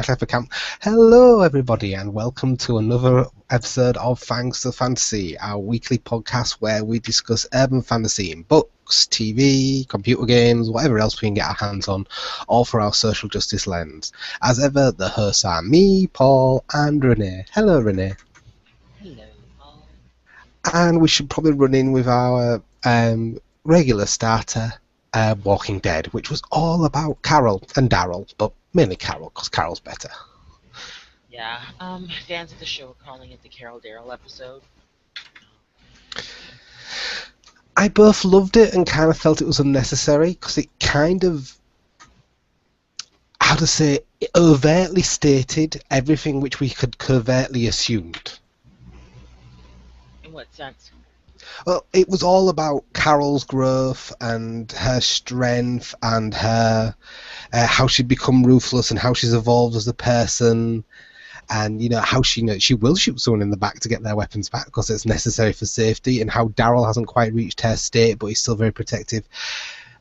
Clever Camp. Hello, everybody, and welcome to another episode of Fangs to Fantasy, our weekly podcast where we discuss urban fantasy in books, TV, computer games, whatever else we can get our hands on, all for our social justice lens. As ever, the hosts are me, Paul, and Renee. Hello, Renee. Hello, Paul. And we should probably run in with our regular starter, Walking Dead, which was all about Carol and Daryl, but mainly Carol, because Carol's better. Yeah, fans of the show are calling it the Carol Darrell episode. I both loved it and kind of felt it was unnecessary because it kind of, how to say, it overtly stated everything which we could covertly assumed. In what sense? Well, it was all about Carol's growth and her strength and her how she'd become ruthless and how she's evolved as a person, and how she will shoot someone in the back to get their weapons back because it's necessary for safety, and how Daryl hasn't quite reached her state but he's still very protective.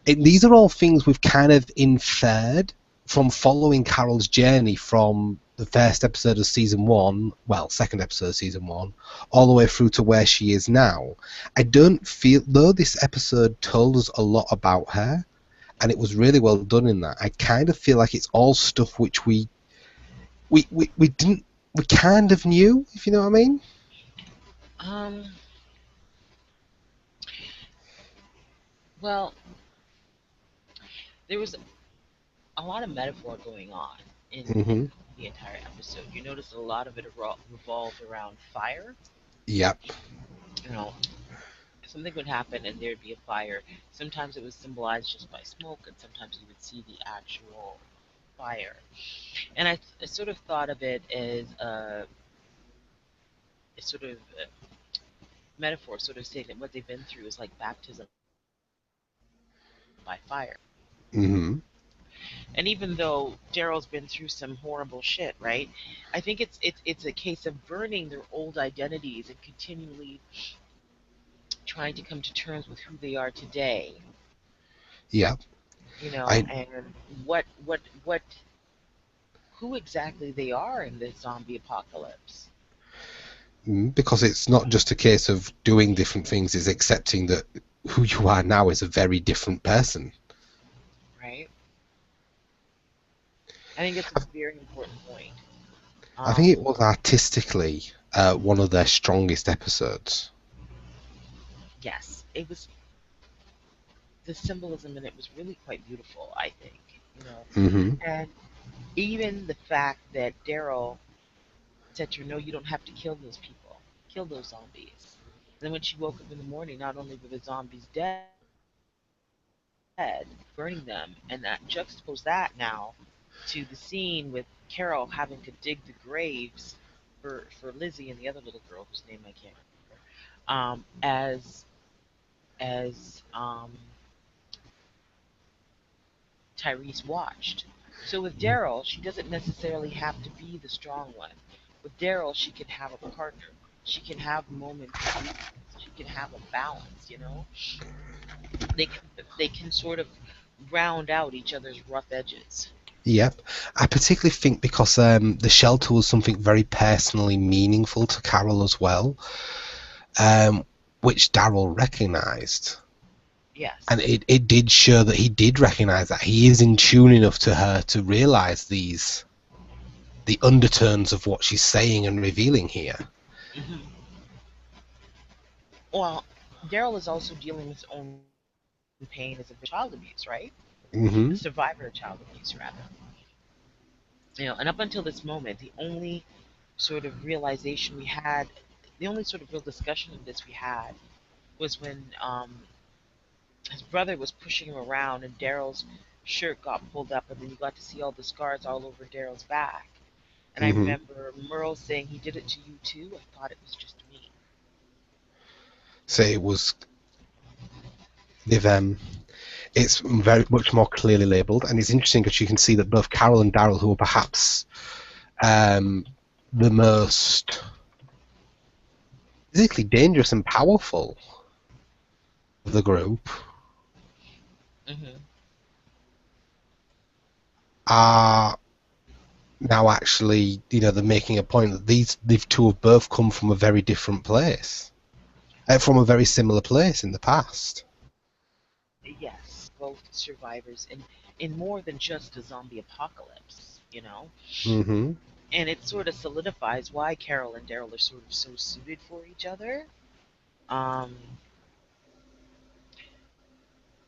These are all things we've kind of inferred from following Carol's journey from the first episode of season one, well, second episode of season one, all the way through to where she is now. I don't feel, though this episode told us a lot about her, and it was really well done in that, I kind of feel like it's all stuff which we didn't, we kind of knew, if you know what I mean. Um, well, there was a lot of metaphor going on in Hmm. the entire episode. You notice a lot of it revolved around fire. Yep. You know, something would happen and there'd be a fire. Sometimes it was symbolized just by smoke, and sometimes you would see the actual fire. And I sort of thought of it as a sort of metaphor, sort of saying that what they've been through is like baptism by fire. Hmm. And even though Daryl's been through some horrible shit, right? I think it's a case of burning their old identities and continually trying to come to terms with who they are today. Yep. I And what who exactly they are in this zombie apocalypse, because it's not just a case of doing different things, it's accepting that who you are now is a very different person. right? I think it's a I, very important point. I think Um, it was artistically one of their strongest episodes. yes, it was the symbolism in it was really quite beautiful, I think, you know. Hmm. And even the fact that Daryl said to her, "No, you don't have to kill those people, kill those zombies." And then when she woke up in the morning, not only were the zombies dead, burning them, and that juxtapose that now to the scene with Carol having to dig the graves for Lizzie and the other little girl whose name I can't remember, as Tyrese watched. So with Daryl, she doesn't necessarily have to be the strong one. With Daryl, she can have a partner. She can have moments of weakness. She can have a balance. They can they can sort of round out each other's rough edges. Yep. I particularly think because the shelter was something very personally meaningful to Carol as well, um, which Daryl recognised. And Yes. it did show that he did recognise that he is in tune enough to her to realise the undertones of what she's saying and revealing here. Hmm. Well, Daryl is also dealing with his own pain as a child abuse, right? A Hmm. survivor of child abuse, rather. And up until this moment, the only sort of realization we had, the only sort of real discussion of this we had was when his brother was pushing him around and Daryl's shirt got pulled up, and then you got to see all the scars all over Daryl's back. And I Hmm. remember Merle saying he did it to you too. I thought it was just me. So it was with it's very much more clearly labelled, and it's interesting because you can see that both Carol and Daryl, who are perhaps um, the most physically dangerous and powerful of the group, Hmm. are now actually, they're making a point that these two have both come from a very different place, from a very similar place in the past. Yes, both survivors in more than just a zombie apocalypse, you know? Hmm. And it sort of solidifies why Carol and Daryl are sort of so suited for each other. Um,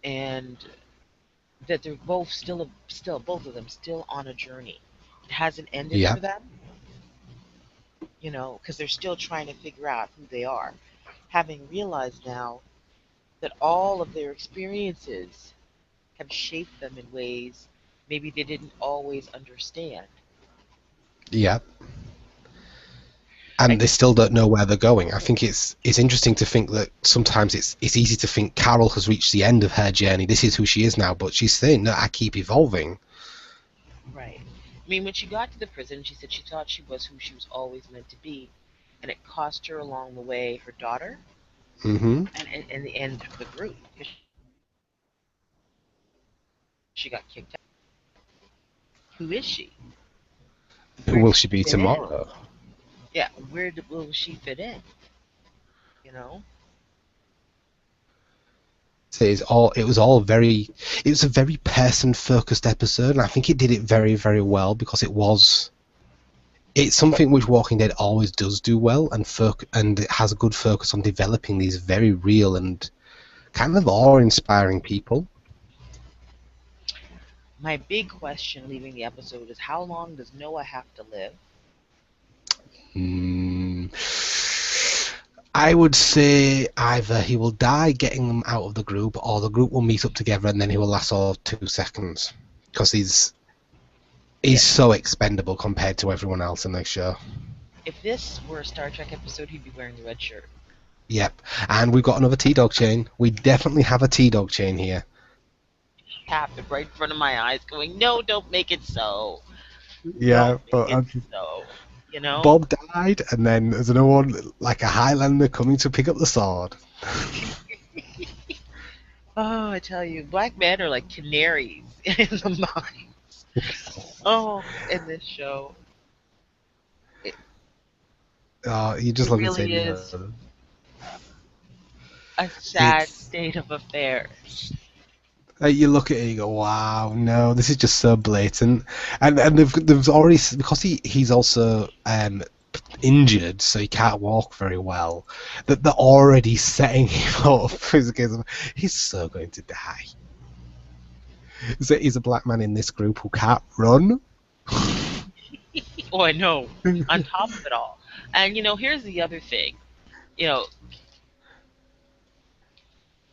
and that they're both still both of them still on a journey. It hasn't ended Yeah, for them, because they're still trying to figure out who they are, having realized now that all of their experiences have shaped them in ways maybe they didn't always understand. yeah. And Like, they still don't know where they're going. I think it's interesting to think that sometimes it's easy to think Carol has reached the end of her journey. This is who she is now, but she's saying, no, I keep evolving. right. I mean, when she got to the prison, she said she thought she was who she was always meant to be, and it cost her along the way her daughter Hmm. and the end of the group because she got kicked out. Who is she? Who Where will does she she be fit in? tomorrow? Yeah, will she fit in? You know? So it was a very person focused episode, and I think it did it very, very well because it's something which Walking Dead always does do well, and it has a good focus on developing these very real and kind of awe-inspiring people. My big question leaving the episode is how long does Noah have to live? Hmm. I would say either he will die getting them out of the group, or the group will meet up together, and then he will last all 2 seconds because he's Yeah. so expendable compared to everyone else in the show. If this were a Star Trek episode, he'd be wearing the red shirt. Yep, and we've got another T Dog chain. We definitely have a T Dog chain here. Happened right in front of my eyes, going, "No, don't make it so. Don't Yeah, make but it so." You know? Bob died, and then there's another one like a Highlander coming to pick up the sword. Oh, I tell you, black men are like canaries in the mine. Oh, in this show, it, Oh, you just it look and say really is no. a sad It's state of affairs. you look at it and you go, wow, no, this is just so blatant. And they've already, because he's also injured, so he can't walk very well. That they're already setting him up for his case of he's so going to die. So he's a black man in this group who can't run. Oh, I know. On top of it all, and here's the other thing. You know,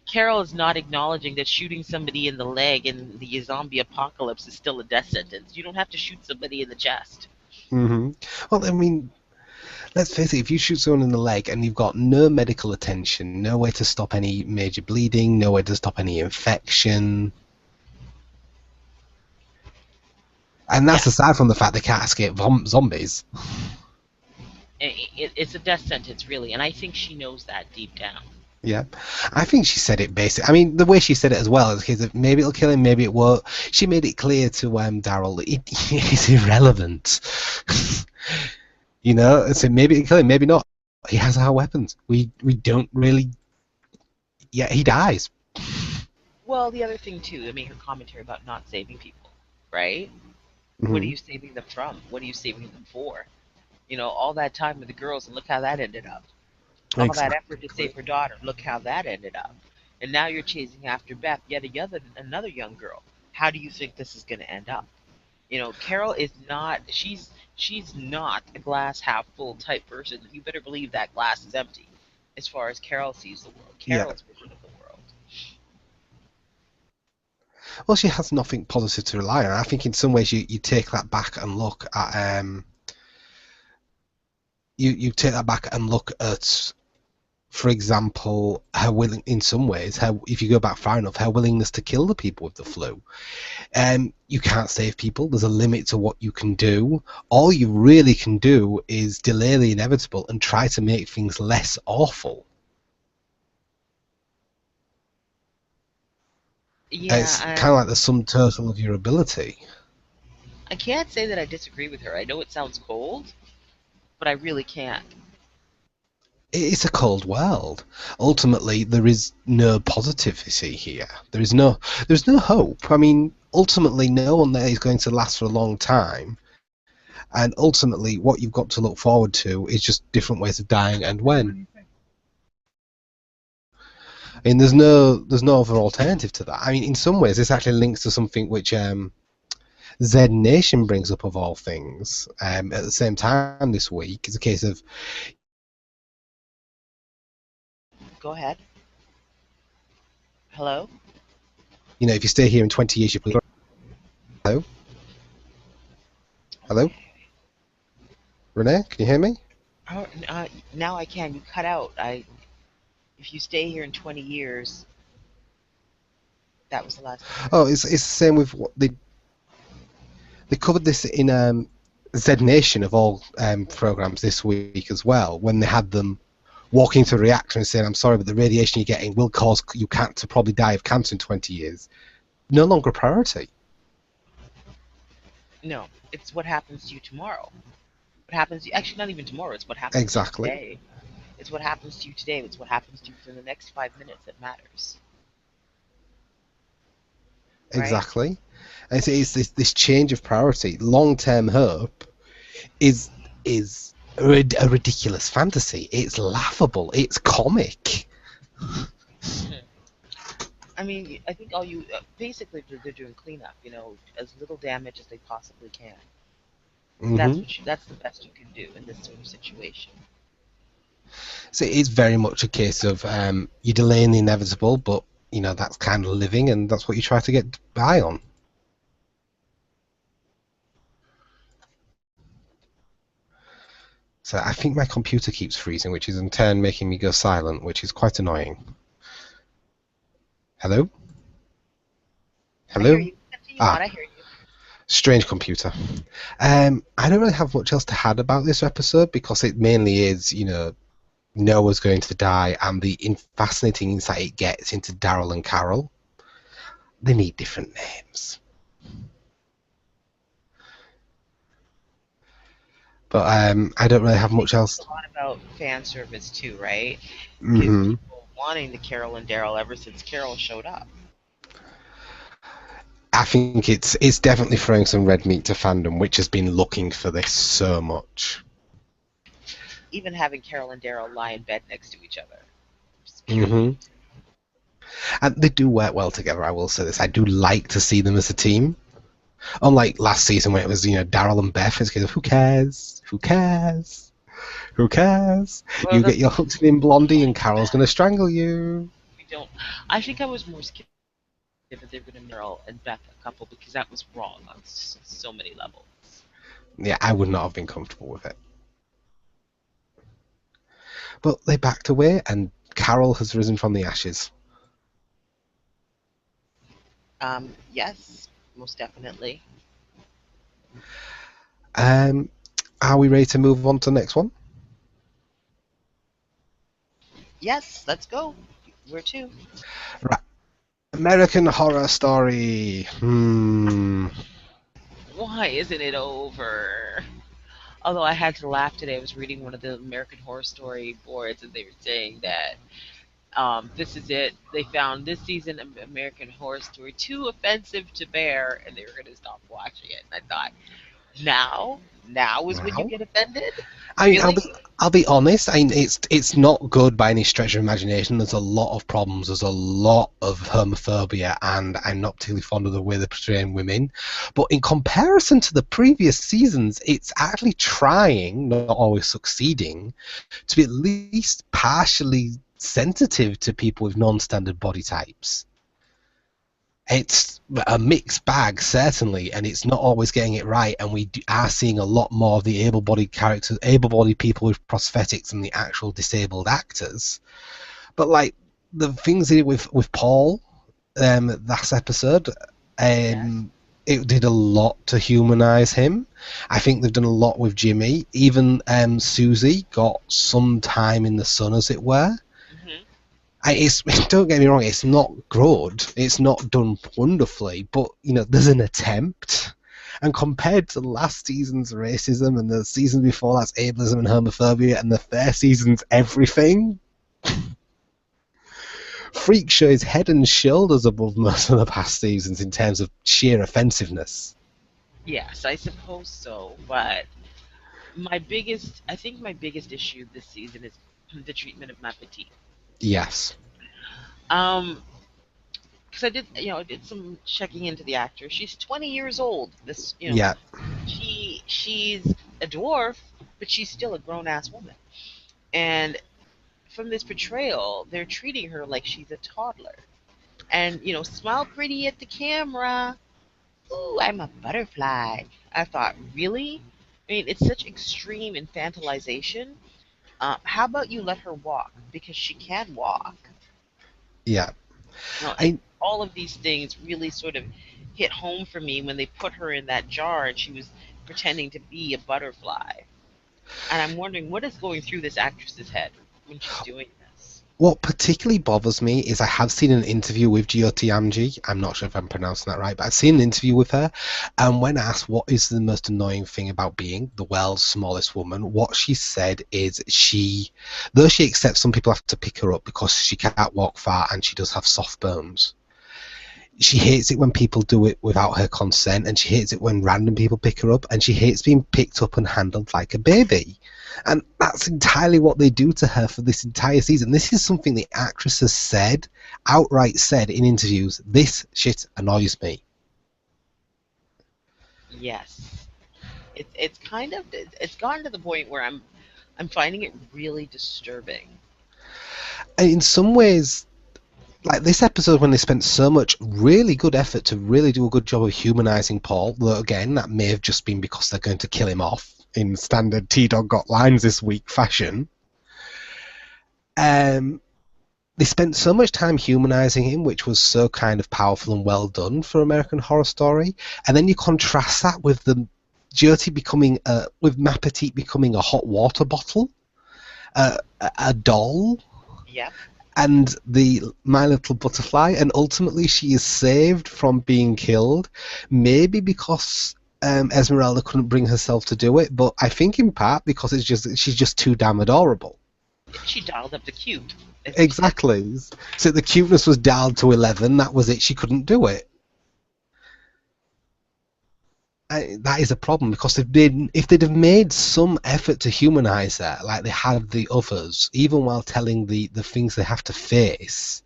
Carol is not acknowledging that shooting somebody in the leg in the zombie apocalypse is still a death sentence. You don't have to shoot somebody in the chest. Hmm. Well, I mean, let's face it, if you shoot someone in the leg and you've got no medical attention, no way to stop any major bleeding, no way to stop any infection, and Yeah, that's aside from the fact they can't escape zombies. it's a death sentence, really, and I think she knows that deep down. Yeah, I think she said it basic. I mean, the way she said it as well is because maybe it'll kill him, maybe it won't. She made it clear to Daryl that it's irrelevant. So maybe it'll kill him, maybe not. He has our weapons. We don't really. Yeah, he dies. Well, the other thing too, I mean, her commentary about not saving people, right? What are Hmm. you saving them from? What are you saving them for? All that time with the girls, and look how that ended up. All that effort to save Exactly. her daughter, look how that ended up. And now you're chasing after Beth, yet another young girl. How do you think this is going to end up? Carol is not. She's not a glass half full type person. You better believe that glass is empty, as far as Carol sees the world. Yeah. Carol's vision of the world. Well, she has nothing positive to rely on. I think in some ways you take that back and look at you take that back and look at, for example, her willing in some ways, her if you go back far enough, her willingness to kill the people with the flu. You can't save people. There's a limit to what you can do. All you really can do is delay the inevitable and try to make things less awful. Yeah, It's kind of and like the sum total of your ability. I can't say that I disagree with her. I know it sounds cold, but I really can't. It's a cold world. Ultimately, there is no positivity here. There's no hope. I mean, ultimately, no one there is going to last for a long time. And ultimately, what you've got to look forward to is just different ways of dying and when. I mean, there's no other alternative to that. I mean, in some ways, this actually links to something which Z Nation brings up of all things at the same time this week. It's a case of, Go ahead. Hello? if you stay here in 20 years, you please. Hello, hello, Okay. Renee, can you hear me? Oh, now I can. You cut out. If you stay here in 20 years, that was the last I heard. Oh, it's the same with what they covered this in Z Nation of all programs this week as well when they had them walking to a reactor and saying, "I'm sorry, but the radiation you're getting will cause you can't to probably die of cancer in 20 years." No longer a priority. No, it's what happens to you tomorrow. What happens to you, actually, not even tomorrow. It's what happens to you Exactly, today. It's what happens to you today. It's what happens to you within the next 5 minutes that matters, right? exactly. And it's this change of priority. Long-term hope is a ridiculous fantasy. It's laughable. It's comic. Mhm. I mean, I think all you basically they're doing cleanup. As little damage as they possibly can. Hmm. That's the best you can do in this sort of situation. So it's very much a case of you're delaying the inevitable, but that's kind of living, and that's what you try to get by on. So I think my computer keeps freezing, which is in turn making me go silent, which is quite annoying. Hello? I hear Hello? you. Continue on. Ah, I hear you. strange computer. I don't really have much else to add about this episode because it mainly is, Noah's going to die and the fascinating insight it gets into Daryl and Carol. They need different names. But I don't really have I think much it's else. a lot about fan service too, right? Gives Hmm. people wanting the Carol and Daryl ever since Carol showed up. I think it's definitely throwing some red meat to fandom, which has been looking for this so much. Even having Carol and Daryl lie in bed next to each other. Just pure Hmm. heat. And they do work well together. I will say this. I do like to see them as a team. Unlike last season when it was Daryl and Beth. It's kind of who cares? Who cares? Who cares? Well, You get that's your hooked in Blondie, and Carol's gonna strangle you. we don't. I think I was more scared that they were going to Meryl and Beth a couple because that was wrong on so many levels. Yeah, I would not have been comfortable with it. But they backed away, and Carol has risen from the ashes. Yes, most definitely. Um, are we ready to move on to the next one? Yes, let's go. Where to? Right. American Horror Story. Why isn't it over? Although I had to laugh today, I was reading one of the American Horror Story boards, and they were saying that this is it. They found this season of American Horror Story too offensive to bear, and they were going to stop watching it. And I thought, now is when you Now, get offended? I mean, Really? I'll be honest. I mean, it's not good by any stretch of imagination. There's a lot of problems. There's a lot of homophobia, and I'm not particularly fond of the way they're portraying women. But in comparison to the previous seasons, it's actually trying, not always succeeding, to be at least partially sensitive to people with non-standard body types. It's a mixed bag, certainly, and it's not always getting it right. And we are seeing a lot more of the able-bodied characters, able-bodied people with prosthetics, than the actual disabled actors. But like the things they did with Paul, last episode, Yes. it did a lot to humanize him. I think they've done a lot with Jimmy. Even Susie got some time in the sun, as it were. Hmm. It's don't get me wrong, it's not good. It's not done wonderfully, but there's an attempt, And compared to last season's racism and the season before that's ableism and homophobia and the first season's everything, Freak Show is head and shoulders above most of the past seasons in terms of sheer offensiveness. Yes, I suppose so. But I think my biggest issue this season is the treatment of Matt Petit. Yes. Um, because I did some checking into the actor. She's 20 years old. Yeah. She's a dwarf, but she's still a grown ass woman. And from this portrayal, they're treating her like she's a toddler. And smile pretty at the camera. Ooh, I'm a butterfly. I thought, really? I mean, it's such extreme infantilization. How about you let her walk because she can walk? Yeah. And I all of these things really sort of hit home for me when they put her in that jar and she was pretending to be a butterfly. And I'm wondering what is going through this actress's head when she's doing this. What particularly bothers me is I have seen an interview with Jyoti Amji. I'm not sure if I'm pronouncing that right, but I've seen an interview with her. And when asked what is the most annoying thing about being the world's smallest woman, what she said is though she accepts some people have to pick her up because she can't walk far and she does have soft bones, she hates it when people do it without her consent, and she hates it when random people pick her up, and she hates being picked up and handled like a baby. And that's entirely what they do to her for this entire season. This is something the actress has said, outright said in interviews, this shit annoys me. Yes. It's gotten to the point where I'm finding it really disturbing. And in some ways, like this episode when they spent so much really good effort to really do a good job of humanizing Paul, though again that may have just been because they're going to kill him off in standard T-Dog got lines this week fashion. um they spent so much time humanizing him, which was so kind of powerful and well done for American Horror Story, and then you contrast that with the Jyoti becoming with Ma Petite becoming a hot water bottle, a doll, Yep. and the My Little Butterfly, and ultimately she is saved from being killed, maybe because Esmeralda couldn't bring herself to do it, but I think in part because she's just too damn adorable. She dialed up the cute, as you said. Exactly. So the cuteness was dialed to 11. That was it. She couldn't do it. That is a problem because if they'd have made some effort to humanize her like they had the others, even while telling the things they have to face,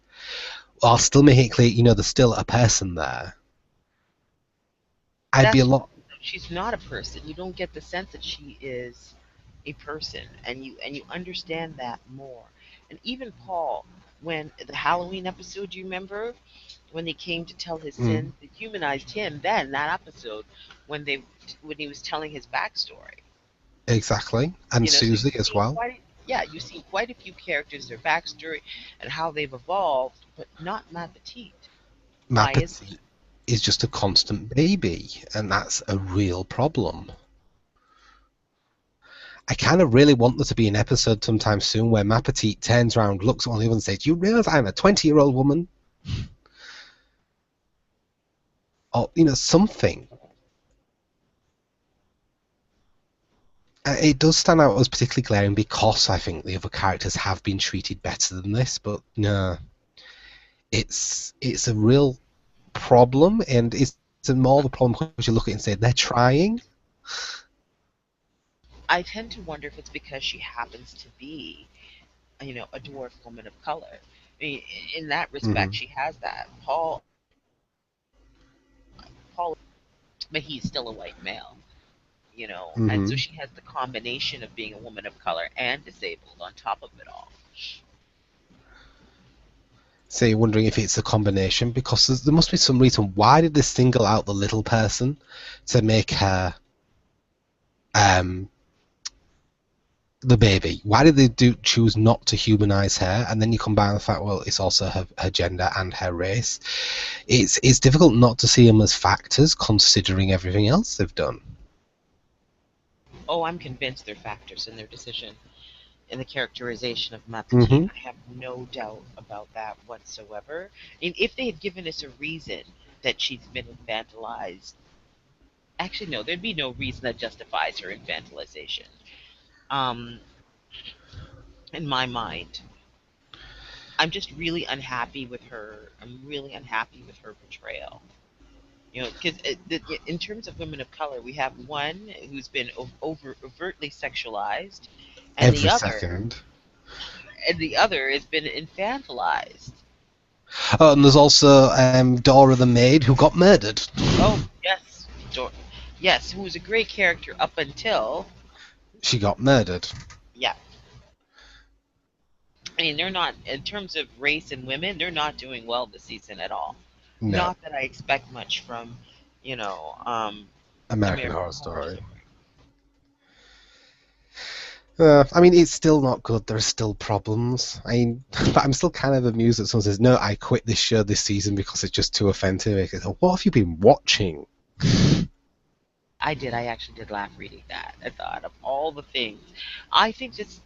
while still making it clear, there's still a person there, I'd be a That's lot. She's not a person. You don't get the sense that she is a person, and you understand that more. And even Paul, when the Halloween episode, do you remember when they came to tell his Mm, sins? They humanized him then that episode when he was telling his backstory. exactly. And So Susie as well. you've seen quite a few characters, their backstory, and how they've evolved, but not Matt Petite. Why is Mapathy is just a constant baby, and that's a real problem. I kind of really want there to be an episode sometime soon where Mapatite turns around, looks at one of the other and says, "You realise I'm a 20-year-old woman?" Or, something. It does stand out as particularly glaring because I think the other characters have been treated better than this, but no, it's a real problem, and it's more of a problem because you look at it and say they're trying. I tend to wonder if it's because she happens to be, a dwarf woman of color. I mean, in that respect, Mm-hmm. she has that. Paul, but he's still a white male, and so Mm-hmm. she has the combination of being a woman of color and disabled on top of it all. So you're wondering if it's a combination because there must be some reason. Why did they single out the little person to make her um, the baby? Why did they choose not to humanize her? And then you combine the fact, well, it's also her gender and her race. It's difficult not to see them as factors considering everything else they've done. Oh, I'm convinced they're factors in their decision in the characterization of Matt Petit. Mm-hmm. I have no doubt about that whatsoever. And if they had given us a reason that she's been infantilized, Actually, no, there'd be no reason that justifies her infantilization. Um, in my mind, I'm just really unhappy with her. I'm really unhappy with her portrayal. Because in terms of women of color, we have one who's been overtly sexualized, and the Every other, second. and the other has been infantilized. Oh, and there's also Dora the maid who got murdered. Oh yes, yes, who was a great character up until, She got murdered. yeah. I mean, they're not, in terms of race and women, they're not doing well this season at all. No, Not that I expect much from, you know, American American Horror Horror Story. Story. I mean, it's still not good. There are still problems. I mean, but I'm still kind of amused that someone says, "No, I quit this show this season because it's just too offensive." I go, what have you been watching? I did. I actually did laugh reading that. I thought of all the things. I think this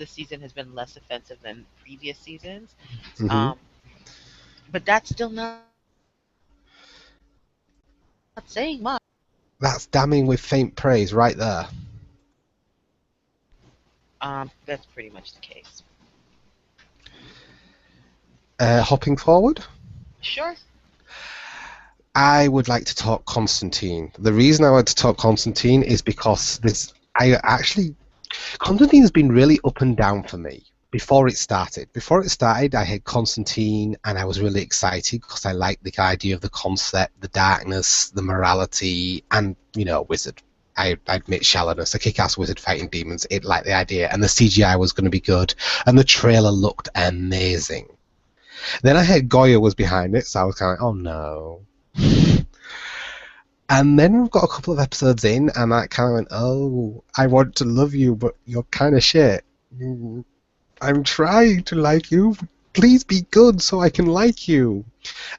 season has been less offensive than previous seasons. Hmm. Um, but that's still not saying much. That's damning with faint praise right there. That's pretty much the case. Hopping forward, Sure. I would like to talk Constantine. The reason I want to talk Constantine is because I actually, Constantine has been really up and down for me before it started. Before it started, I had Constantine and I was really excited because I liked the idea of the concept, the darkness, the morality, and, wizard. I admit shallowness, a kick-ass wizard fighting demons. It liked the idea, and the CGI was going to be good, and the trailer looked amazing. Then I heard Goya was behind it, so I was kind of like, oh no. And then we've got a couple of episodes in, and I kind of went, oh, I want to love you, but you're kind of shit. I'm trying to like you. Please be good so I can like you.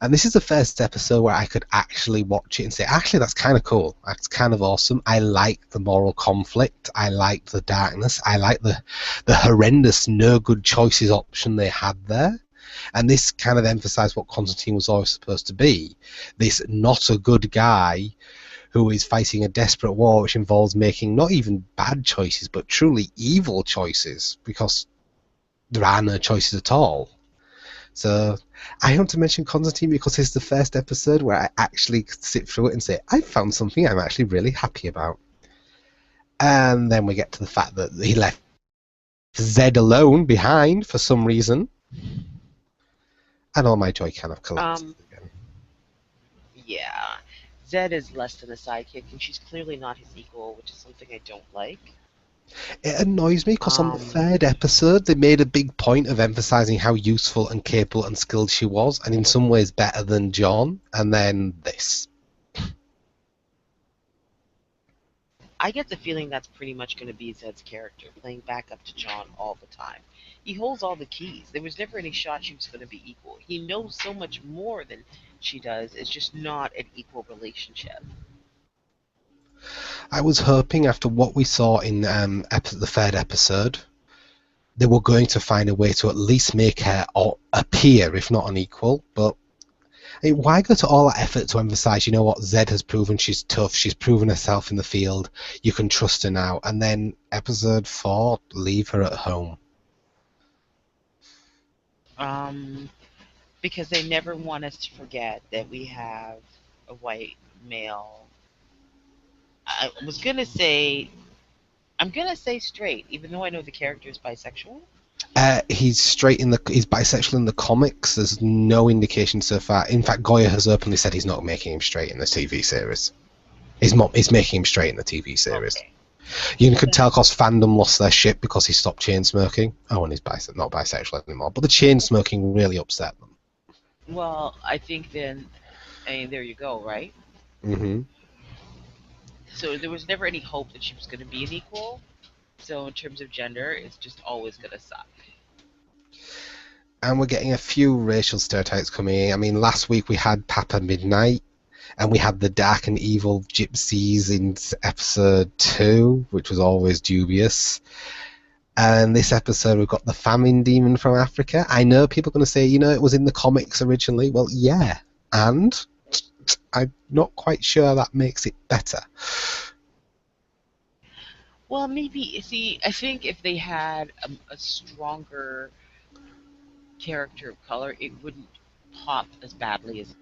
And this is the first episode where I could actually watch it and say, actually, that's kind of cool. That's kind of awesome. I like the moral conflict. I like the darkness. I like the horrendous, no good choices option they had there. And this kind of emphasized what Constantine was always supposed to be, this not a good guy who is fighting a desperate war which involves making not even bad choices but truly evil choices, because there are no choices at all. So I want to mention Constantine because it's the first episode where I actually sit through it and say, I found something I'm actually really happy about. And then we get to the fact that he left Zed alone behind for some reason, and all my joy kind of collapses Um, again. yeah. Zed is less than a sidekick, and she's clearly not his equal, which is something I don't like. It annoys me because on the Um, third episode they made a big point of emphasizing how useful and capable and skilled she was, and in some ways better than John, and then this. I get the feeling that's pretty much going to be Zed's character, playing back up to John all the time. He holds all the keys. There was never any shot she was going to be equal. He knows so much more than she does. It's just not an equal relationship. I was hoping after what we saw in the third episode, they were going to find a way to at least make her appear, if not unequal. But I mean, why go to all that effort to emphasize, you know what, Zed has proven she's tough, she's proven herself in the field, you can trust her now, and then episode 4, leave her at home. Um, because they never want us to forget that we have a white male. I was going to say, I'm going to say straight, even though I know the character is bisexual. He's bisexual in the comics. There's no indication so far. In fact, Goya has openly said he's not making him straight in the TV series. He's making him straight in the TV series. Okay. You Well, could then, tell because fandom lost their shit because he stopped chain smoking. Oh, and he's not bisexual anymore. But the chain smoking really upset them. well, I think then, I mean, there you go, right? Hmm. So there was never any hope that she was going to be an equal. So in terms of gender, it's just always going to suck. And we're getting a few racial stereotypes coming in. I mean, last week we had Papa Midnight, and we had the dark and evil gypsies in episode 2, which was always dubious. And this episode, we've got the famine demon from Africa. I know people are going to say, it was in the comics originally. Well, yeah. And I'm not quite sure that makes it better. Well, maybe, see, I think if they had a stronger character of color, it wouldn't pop as badly as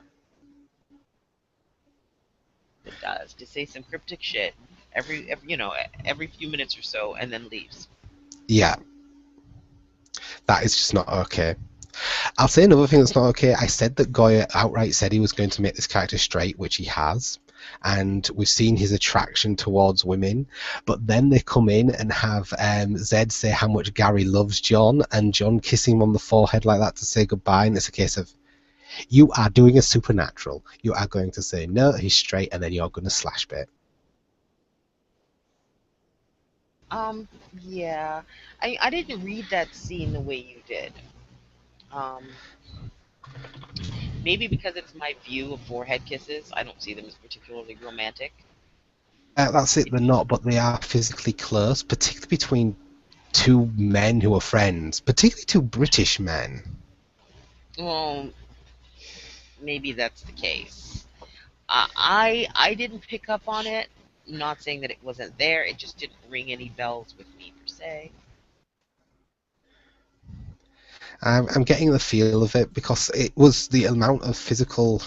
it does. To say some cryptic shit every few minutes or so, and then leaves. Yeah, that is just not okay. I'll say another thing that's not okay. I said that Goya outright said he was going to make this character straight, which he has, and we've seen his attraction towards women. But then they come in and have Zed say how much Gary loves John, and John kissing him on the forehead like that to say goodbye. And it's a case of, you are doing a supernatural. You are going to say no, he's straight, and then you're going to slash bit. Um, yeah, I didn't read that scene the way you did. Um, Maybe because it's my view of forehead kisses, I don't see them as particularly romantic. That's it. They're not, but they are physically close, particularly between two men who are friends, particularly two British men. Well, maybe that's the case. I didn't pick up on it. I'm not saying that it wasn't there. It just didn't ring any bells with me per se. I'm getting the feel of it because it was the amount of physical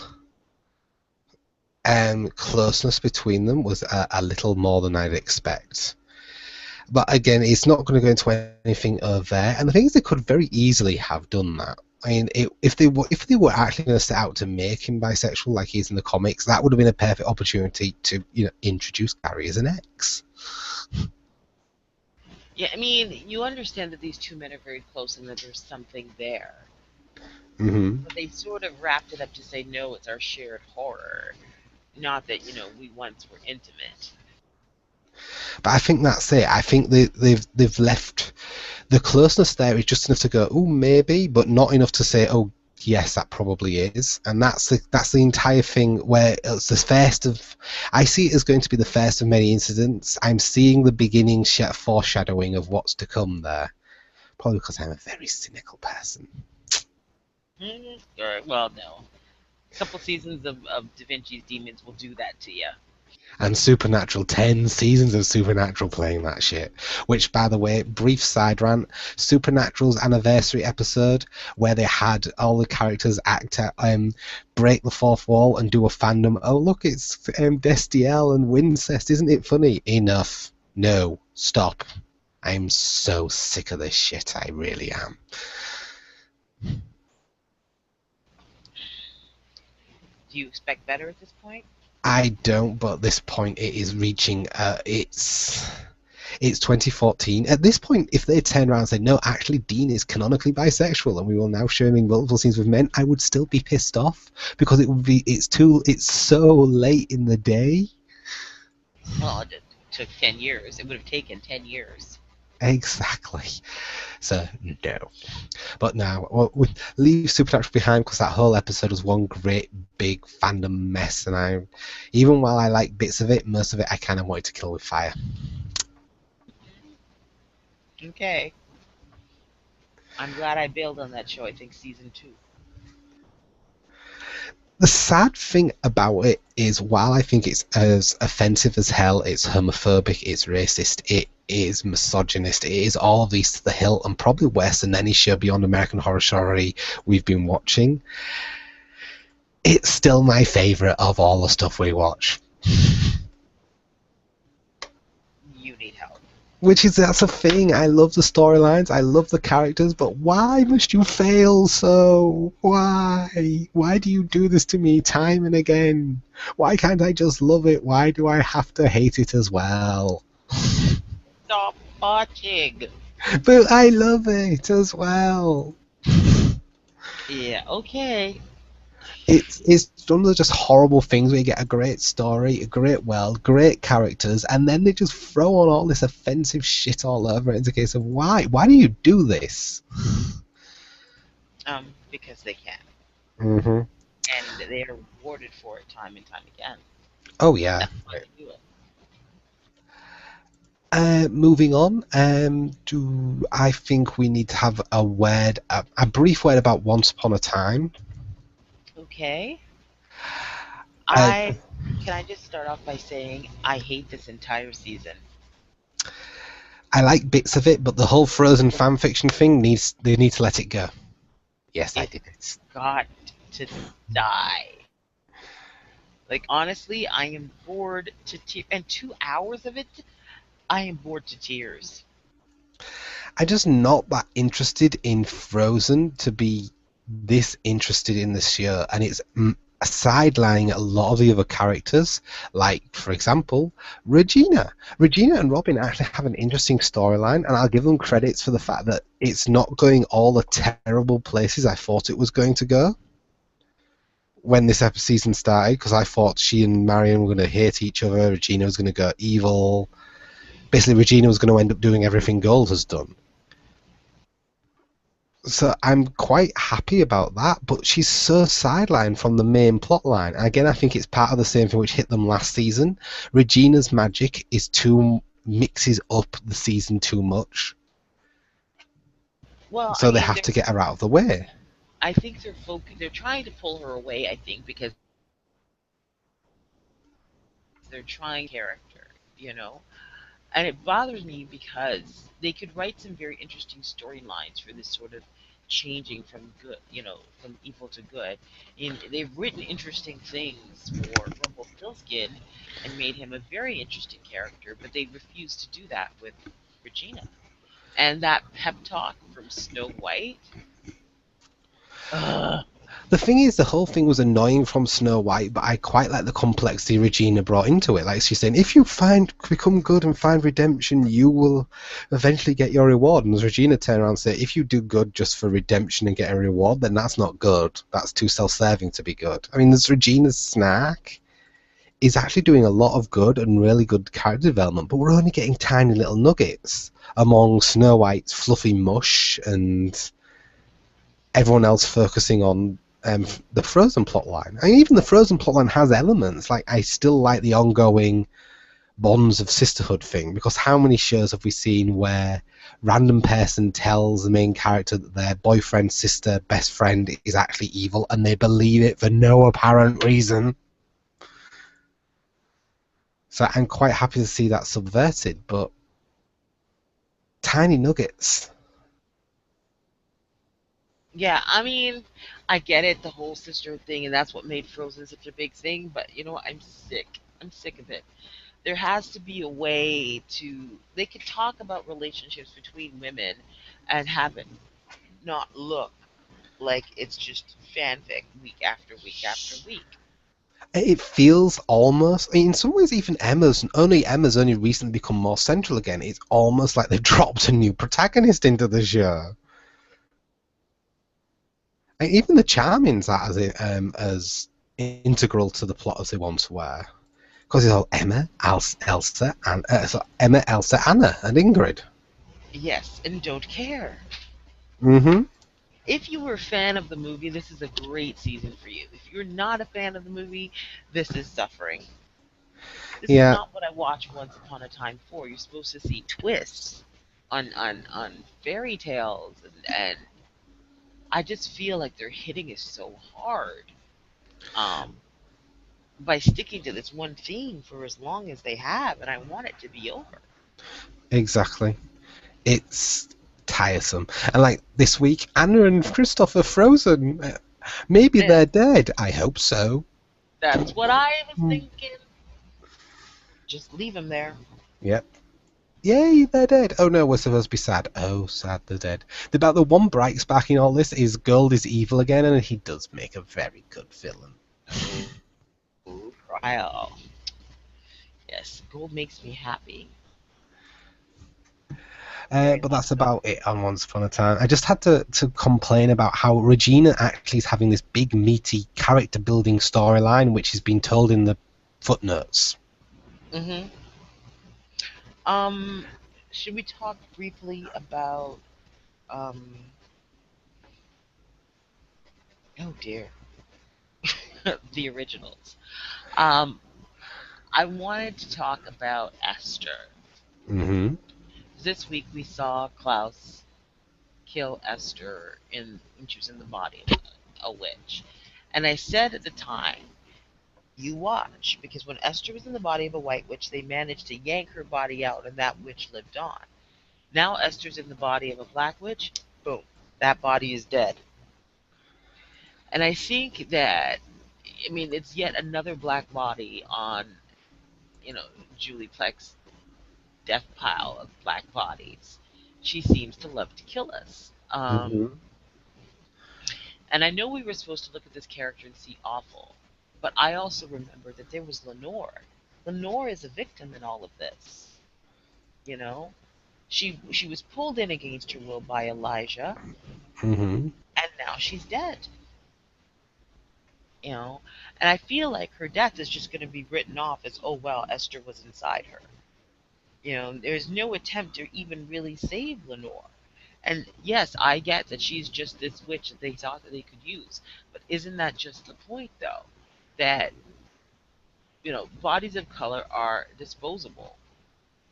closeness between them was a little more than I'd expect. But again, it's not going to go into anything of there. And the thing is, they could very easily have done that. I mean, if they were actually going to set out to make him bisexual like he is in the comics, that would have been a perfect opportunity to introduce Gary as an ex. Yeah, I mean, you understand that these two men are very close and that there's something there. Hmm. But they sort of wrapped it up to say, no, it's our shared horror. Not that, we once were intimate. But I think that's it. I think they've left the closeness there is just enough to go, oh, maybe, but not enough to say, oh, yes, that probably is. And that's the entire thing where it's the first of. I see it as going to be the first of many incidents. I'm seeing the beginning foreshadowing of what's to come there. Probably because I'm a very cynical person. Well, no. A couple seasons of Da Vinci's Demons will do that to you. And Supernatural, 10 seasons of Supernatural playing that shit. Which, by the way, brief side rant, Supernatural's anniversary episode where they had all the characters act at, break the fourth wall and do a fandom. Oh, look, it's Destiel and Wincest. Isn't it funny? Enough. No. Stop. I'm so sick of this shit. I really am. Do you expect better at this point? I don't, but at this point it is reaching it's 2014. At this point, if they turned around and said, no, actually Dean is canonically bisexual and we will now show him in multiple scenes with men, I would still be pissed off because it's so late in the day. Well, it took 10 years. It would have taken 10 years. Exactly. So no. But now we leave Supernatural behind because that whole episode was one great big fandom mess, and even while I like bits of it, most of it I kind of wanted to kill with fire. Okay. I'm glad I bailed on that show. I think season two. The sad thing about it is, while I think it's as offensive as hell, it's homophobic, it's racist, it is misogynist, it is all of these to the hilt, and probably worse than any show beyond American Horror Story we've been watching. It's still my favourite of all the stuff we watch. You need help. That's a thing. I love the storylines, I love the characters, but why must you fail so? Why? Why do you do this to me time and again? Why can't I just love it? Why do I have to hate it as well? Stop watching. But I love it as well. Yeah, okay. It's one of those just horrible things where you get a great story, a great world, great characters, and then they just throw on all this offensive shit all over it. It's a case of why? Why do you do this? Because they can. Mm-hmm. And they are rewarded for it time and time again. Oh yeah. That's why they do it. Moving on, do I think we need to have a brief word about Once Upon a Time. Okay. Uh, I can I just start off by saying I hate this entire season. I like bits of it, but the whole Frozen fan fiction thing they need to let it go. Yes, I It's did it. got to die. Like honestly, I am bored to tears, and 2 hours of it, I am bored to tears. I'm just not that interested in Frozen to be this interested in this year, and it's sidelining a lot of the other characters. Like, for example, Regina. Regina and Robin actually have an interesting storyline, and I'll give them credits for the fact that it's not going all the terrible places I thought it was going to go when this episode season started, because I thought she and Marion were going to hate each other. Regina was going to go evil. Basically, Regina was going to end up doing everything Gold has done. So I'm quite happy about that, but she's so sidelined from the main plot line. Again, I think it's part of the same thing which hit them last season. Regina's magic is too mixes up the season too much, Well, I so they mean, have to get her out of the way. I think they're trying to pull her away. I think because they're trying character, you know. And it bothers me because they could write some very interesting storylines for this sort of changing from good, from evil to good. And they've written interesting things for Rumpelstiltskin and made him a very interesting character, but they refused to do that with Regina. And that pep talk from Snow White, ugh, The thing is, the whole thing was annoying from Snow White, but I quite like the complexity Regina brought into it. Like she's saying, if you become good and find redemption, you will eventually get your reward. And as Regina turned around and said, if you do good just for redemption and get a reward, then that's not good. That's too self-serving to be good. I mean, there's Regina's snark is actually doing a lot of good and really good character development, but we're only getting tiny little nuggets among Snow White's fluffy mush and everyone else focusing on the Frozen plotline. I mean, even the Frozen plotline has elements. Like, I still like the ongoing bonds of sisterhood thing, because how many shows have we seen where random person tells the main character that their boyfriend, sister, best friend is actually evil, and they believe it for no apparent reason? So I'm quite happy to see that subverted, but tiny nuggets. yeah, I mean, I get it, the whole sister thing, and that's what made Frozen such a big thing. But you know what? I'm sick. I'm sick of it. There has to be a way to. They could talk about relationships between women, and have it not look like it's just fanfic week after week after week. It feels almost, in some ways, even Emma's only recently become more central again. It's almost like they've dropped a new protagonist into the show. And even the Charmings are as integral to the plot as they once were, because it's all Elsa, and Emma, Elsa, Anna, and Ingrid. Yes, and don't care. Mm-hmm. If you were a fan of the movie, this is a great season for you. If you're not a fan of the movie, this is suffering. This is Yeah, not what I watched Once Upon a Time for. You're supposed to see twists on fairy tales, and I just feel like they're hitting it so hard um, by sticking to this one theme for as long as they have, and I want it to be over. exactly. It's tiresome. And like this week, Anna and Christoph are frozen. Maybe Yeah, they're dead. I hope so. that's what I was Hmm. thinking. Just leave him there. Yep. Yay, they're dead. Oh no, we're supposed to be sad. Oh, sad, they're dead. About the one bright spark in all this is Gold is evil again, and he does make a very good villain. Oh, trial. Yes, gold makes me happy. Very But much that's so. about it on Once Upon a Time. I just had to complain about how Regina actually is having this big, meaty character building storyline, which has been told in the footnotes. hmm Um, should we talk briefly about oh dear, the originals? Um, I wanted to talk about Esther. Mm-hmm. This week we saw Klaus kill Esther in when she was in the body of a witch, and I said at the time, You watch, because when Esther was in the body of a white witch, they managed to yank her body out, and that witch lived on. Now Esther's in the body of a black witch. Boom, that body is dead. And I think that, I mean, it's yet another black body on, you know, Julie Plex's death pile of black bodies. She seems to love to kill us. Hmm. And I know we were supposed to look at this character and see awful, but I also remember that there was Lenore. Lenore is a victim in all of this. You know, she was pulled in against her will by Elijah, Hmm. and now she's dead. You know, and I feel like her death is just going to be written off as, oh well, Esther was inside her. You know, there's no attempt to even really save Lenore. And yes, I get that she's just this witch that they thought that they could use, but isn't that just the point, though? That, you know, bodies of color are disposable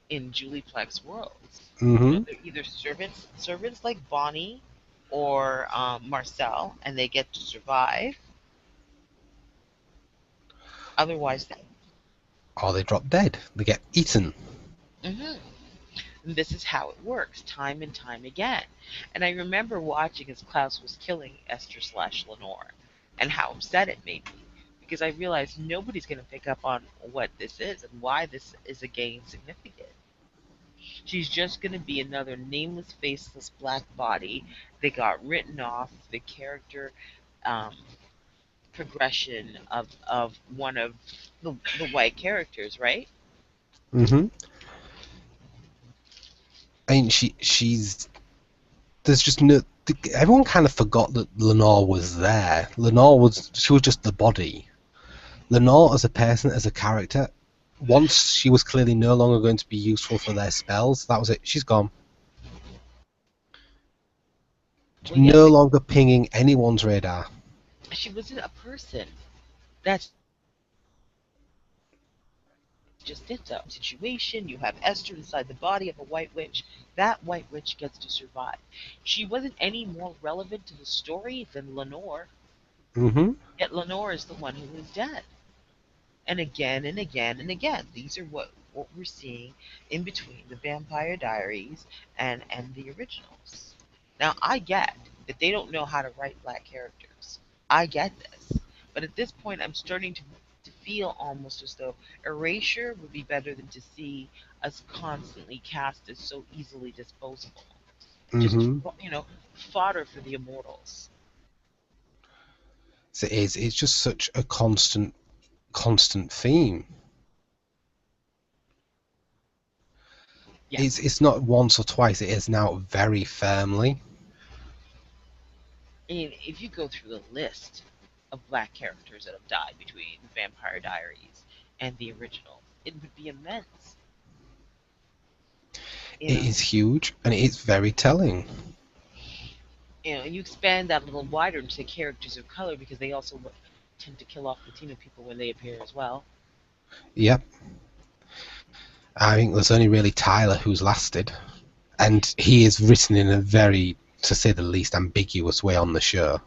in Julie Plex's worlds. You know, Hmm. they're either servants like Bonnie or Marcel, and they get to survive. Otherwise, Or they drop dead. They get eaten. hmm and this is how it works, time and time again. And I remember watching as Klaus was killing Esther slash Lenore, and how upset it made me, because I realized nobody's going to pick up on what this is and why this is again significant. She's just going to be another nameless, faceless black body that got written off the character um, progression of one of the white characters, right? Hmm. I mean, she's there's just no. Everyone kind of forgot that Lenore was there. She was just the body. Lenore as a person, as a character, once she was clearly no longer going to be useful for their spells, that was it. She's gone. Well, yeah, No longer pinging anyone's radar. she wasn't a person. That's just it, though. Situation, you have Esther inside the body of a white witch. That white witch gets to survive. She wasn't any more relevant to the story than Lenore, Hmm. yet Lenore is the one who is dead. And again and again and again. These are what we're seeing in between the Vampire Diaries and the originals. Now I get that they don't know how to write black characters. I get this. But at this point I'm starting to feel almost as though erasure would be better than to see us constantly cast as so easily disposable. Just, Hmm. you know, fodder for the immortals. So it is. It's just such a constant theme. Yeah. It's not once or twice. It is now very firmly. And if you go through the list of black characters that have died between Vampire Diaries and the original, it would be immense. You It know, is huge and it is very telling. you expand that a little wider into characters of color because they also tend to kill off Latino people when they appear as well. Yep. I think there's only really Tyler who's lasted, and he is written in a very, to say the least, ambiguous way on the show.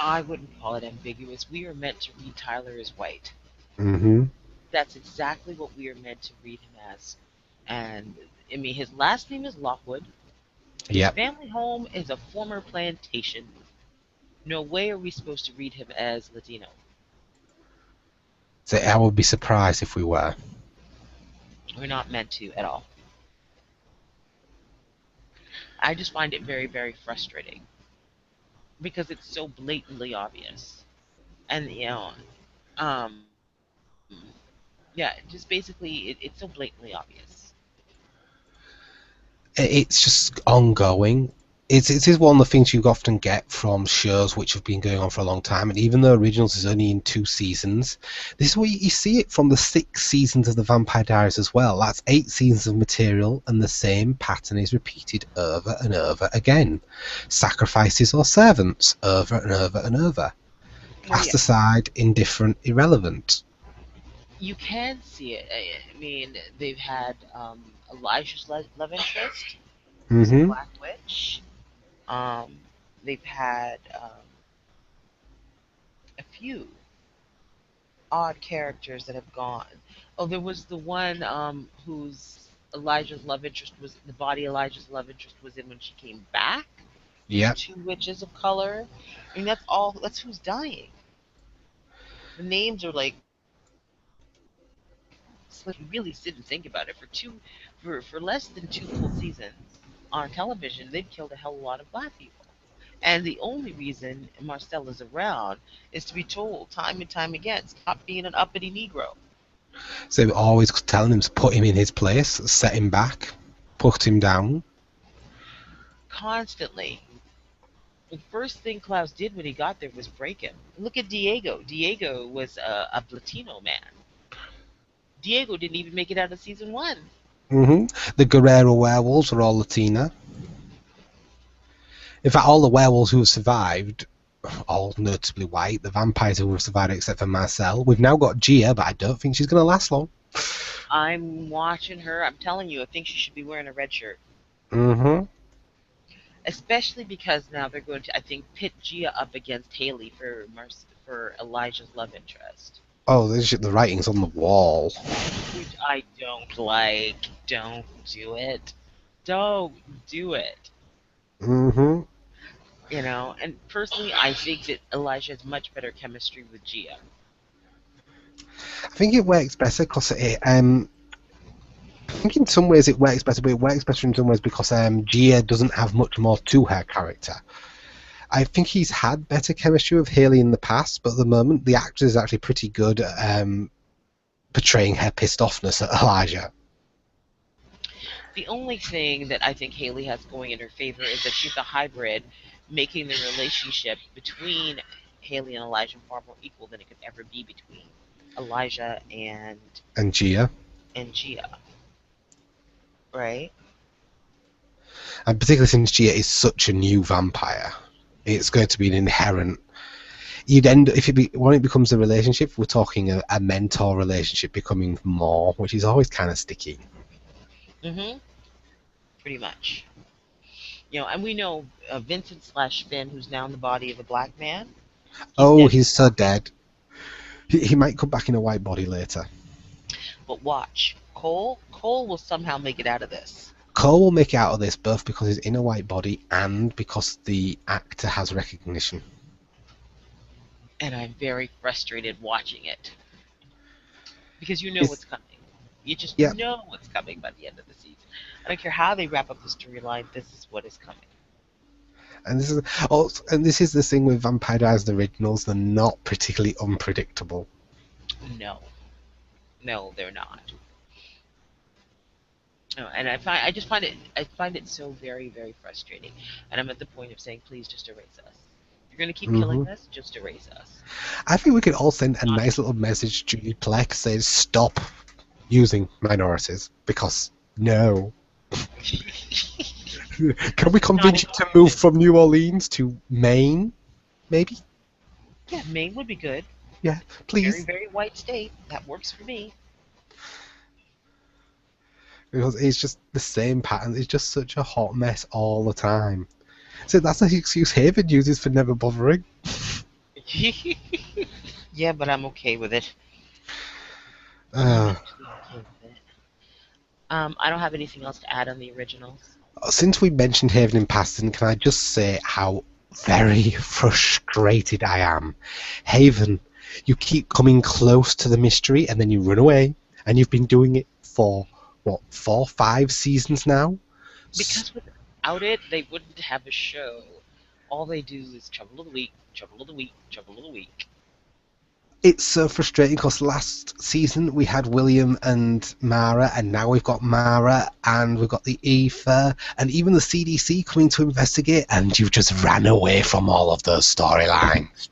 I wouldn't call it ambiguous. We are meant to read Tyler as white. Hmm. That's exactly what we are meant to read him as. And I mean, his last name is Lockwood. His Yep. family home is a former plantation. No way are we supposed to read him as Latino. So I would be surprised if we were. We're not meant to at all. I just find it very, very frustrating because it's so blatantly obvious. And, um, yeah, just basically, it's so blatantly obvious. It's just ongoing. It is one of the things you often get from shows which have been going on for a long time, and even though Originals is only in 2 seasons, this is where you see it from the 6 seasons of the Vampire Diaries as well. That's 8 seasons of material, and the same pattern is repeated over and over again. Sacrifices or servants, over and over and over. Well, Cast yeah, aside, indifferent, irrelevant. you can see it. I mean, they've had Elijah's love interest, who's a Hmm. black witch. Um, they've had a few. odd characters that have gone. Oh, there was the one whose Elijah's love interest was the body Elijah's love interest was in when she came back. Those Yep. two witches of color. I mean, that's all. That's who's dying. The names are like, if you really sit and think about it, for less than two full seasons on television, they've killed a hell of a lot of black people. And the only reason Marcel is around is to be told time and time again, stop being an uppity Negro. So they were always telling him to put him in his place, set him back, put him down. Constantly. The first thing Klaus did when he got there was break him. Look at Diego. Diego was a Latino man. Diego didn't even make it out of season one. The Guerrero werewolves are all Latina. In fact, all the werewolves who have survived, all notably white. The vampires who have survived, except for Marcel. We've now got Gia, but I don't think she's going to last long. I'm watching her. I'm telling you, I think she should be wearing a red shirt. Mm-hmm. Especially because now they're going to, I think, pit Gia up against Haley for Elijah's love interest. Oh, the writing's on the wall. Which I don't like. Don't do it. Don't do it. Mm-hmm. You know, and personally, I think that Elijah has much better chemistry with Gia. I think it works better because I think in some ways it works better, but it works better in some ways because Gia doesn't have much more to her character. I think he's had better chemistry with Haley in the past, but at the moment the actor is actually pretty good at portraying her pissed offness at Elijah. The only thing that I think Haley has going in her favor is that she's a hybrid, making the relationship between Haley and Elijah far more equal than it could ever be between Elijah And Gia. and Gia. Right? And particularly since Gia is such a new vampire, it's going to be an inherent. You'd end if when it becomes a relationship, we're talking a mentor relationship becoming more, which is always kind of sticky. Mm-hmm. Pretty much. You know, and we know Vincent slash Finn, who's now in the body of a black man. He's so dead. He might come back in a white body later. But watch, Cole will somehow make it out of this. Cole will make it out of this both because he's in a white body and because the actor has recognition. And I'm very frustrated watching it. Because you know what's coming. You just know what's coming by the end of the season. I don't care how they wrap up the storyline, this is what is coming. And this is the thing with Vampire Diaries originals, they're not particularly unpredictable. No. No, they're not. No, and I just find it so very, very frustrating. And I'm at the point of saying, please just erase us. If you're gonna keep killing us, just erase us. I think we could all send a nice little message to Plex saying stop using minorities because no. Can we convince you to move from New Orleans to Maine? Maybe? Yeah, Maine would be good. Yeah, please. Very, very white state. That works for me. Because it's just the same pattern. It's just such a hot mess all the time. So that's the excuse Haven uses for never bothering. Yeah, but I'm okay with it. I don't have anything else to add on the originals. Since we mentioned Haven in passing, can I just say how very frustrated I am? Haven, you keep coming close to the mystery and then you run away, and you've been doing it for, 4, 5 seasons now? Because without it, they wouldn't have a show. All they do is trouble of the week, trouble of the week, trouble of the week. It's so frustrating because last season we had William and Mara, and now we've got Mara and we've got the Aoife and even the CDC coming to investigate, and you just ran away from all of those storylines.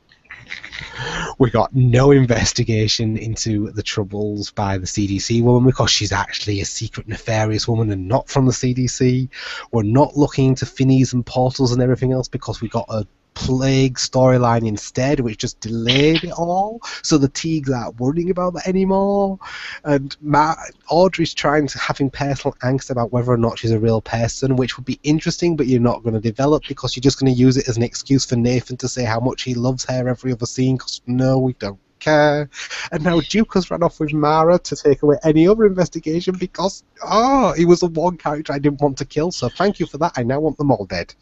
We got no investigation into the troubles by the CDC woman because she's actually a secret nefarious woman and not from the CDC. We're not looking into Finnies and portals and everything else because we got a plague storyline instead, which just delayed it all, so the Teagues aren't worrying about that anymore. And Audrey's having personal angst about whether or not she's a real person, which would be interesting, but you're not going to develop because you're just going to use it as an excuse for Nathan to say how much he loves her every other scene, because no, we don't. care. And now Duke has run off with Mara to take away any other investigation because, he was the one character I didn't want to kill, so thank you for that. I now want them all dead.